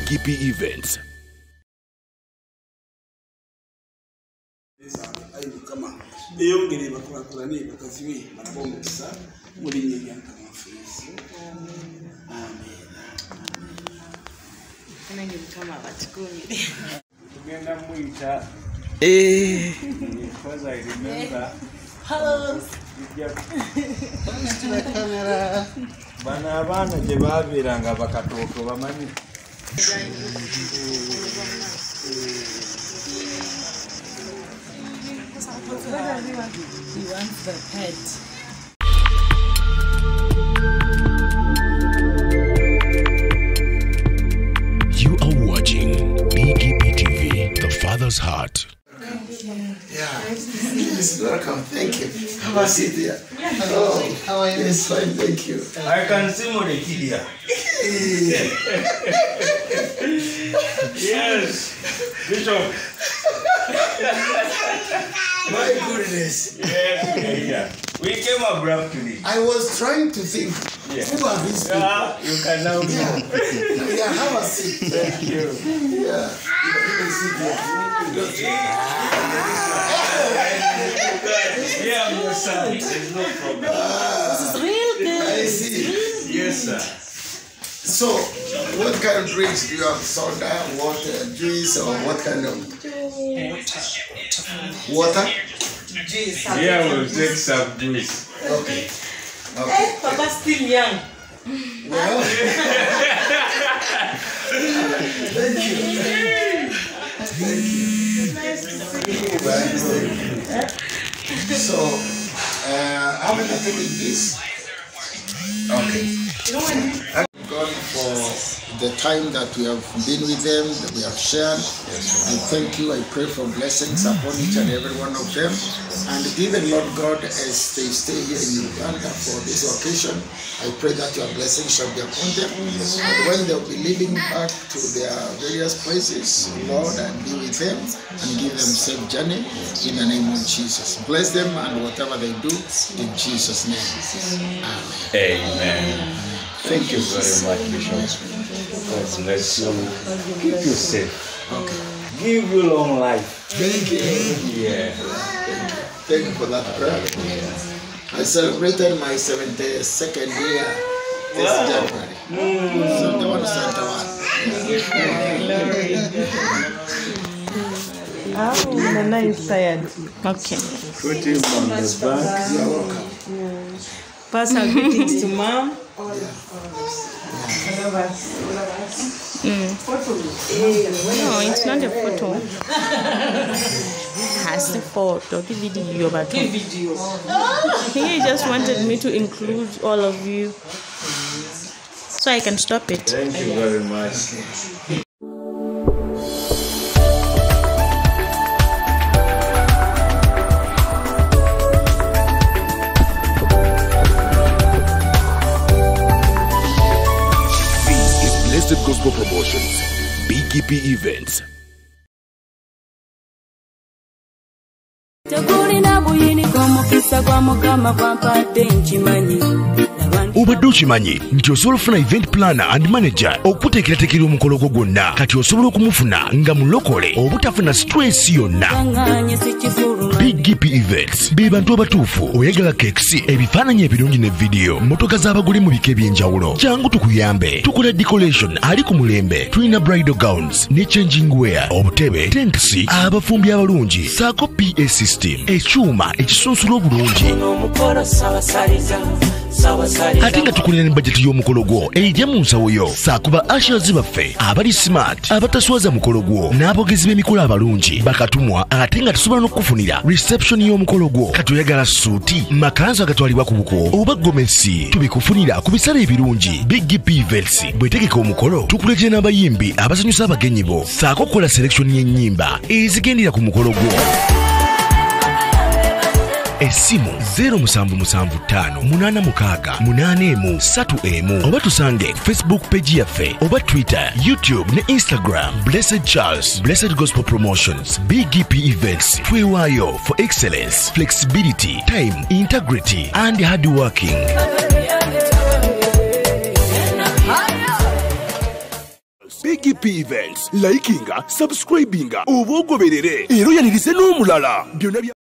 BGP Events. Because I remember. Hello. Banabana jebaviranga bakatoko bamanyi. He wants the pet. You are watching BGP TV, The Father's Heart. Yeah. Yes, welcome. Thank you. Have a seat here. Hello. How are you? Yes, fine. Thank you. I can see more the kid here. Yes. Bishop. My goodness. Yes, we came abrupt today. I was trying to think. Yeah. Who are these people? You can now know. Yeah, have a seat. Thank you. Yeah. You can sit here. Yeah, I'm your son. There's no problem. This is real good. I see. Yes, sir. So, what kind of drinks do you have? Soda, water, juice, or what kind of? Water? Yeah, we'll take some juice. Okay. Hey, Papa's still young. Well, thank you. Thank you. So, how many people in this? Okay. God for the time that we have been with them, that we have shared. I thank you. I pray for blessings upon each and every one of them. And even, Lord God, as they stay here in Uganda for this occasion, I pray that your blessings shall be upon them. And when they'll be leaving back to their various places, Lord, and be with them and give them safe journey in the name of Jesus. Bless them and whatever they do in Jesus' name. Amen. Amen. Thank you very much, Bishop. God bless you. Keep you safe. Okay. Give you long life. Thank you. Yeah. Thank you for that prayer. I celebrated my 72nd year this January. So the one Santa one. Oh, nice tired. Okay. Put him on the back. You're welcome. Pass our greetings to Mom. No, it's not a photo. Has the photo, the video, but he just wanted me to include all of you, so I can stop it. Thank you very much. Blessed Gospel Promotions, BGP Events. Obadde okimanyi nti osobola okufuna event planner and manager okuteekerateekera omukolo gwo gwonna kati osobola okumufuna nga mulokole obutafuna stress yonna. BGP Events be bantu abatuufu oyagala kekisi ebifaananyi ebirungi ne video motoka z'abagole mu bika eby'enjawulo jangu tukuyambe tukola decoration ali ku mulembe tulina bridal gowns ne changing wear obutebe tenkisi abafumbi abalungi saako PA system ekyuma ekisunsula obulungi ate nga tukulira ne budget y'omukolo gwo ejja mu nsawo yo saakuba ushers baffe abali smart abataswaza mukolo gwo n'abogezi b'emikolo abalungi bakatumwa ate nga tusobola n'okufunira reception y'omukolo gwo katoyagala suuti makanzu agatwalibwa ku buko oba gomesi tubikufunira ku bisale ebirungi BGP Events bwetegeka omukolo tukuletera n'abayimbi abasanyusa abagenyi bo saako kukola selection y'ennyimba ezigendera ku mukolo gwo. Esimu 07758683 oba tusange Facebook page yaffe oba Twitter, YouTube ne Instagram. Blessed Charles, Blessed Gospel Promotions, BGP Events. Twewaayo for excellence, flexibility, time, integrity and hard working. Big P Events. Likinga, subscribinga, obogoberere. Ero yanirize n'omulala. Byonna bya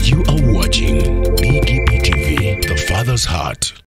You are watching BGP TV, the Father's Heart.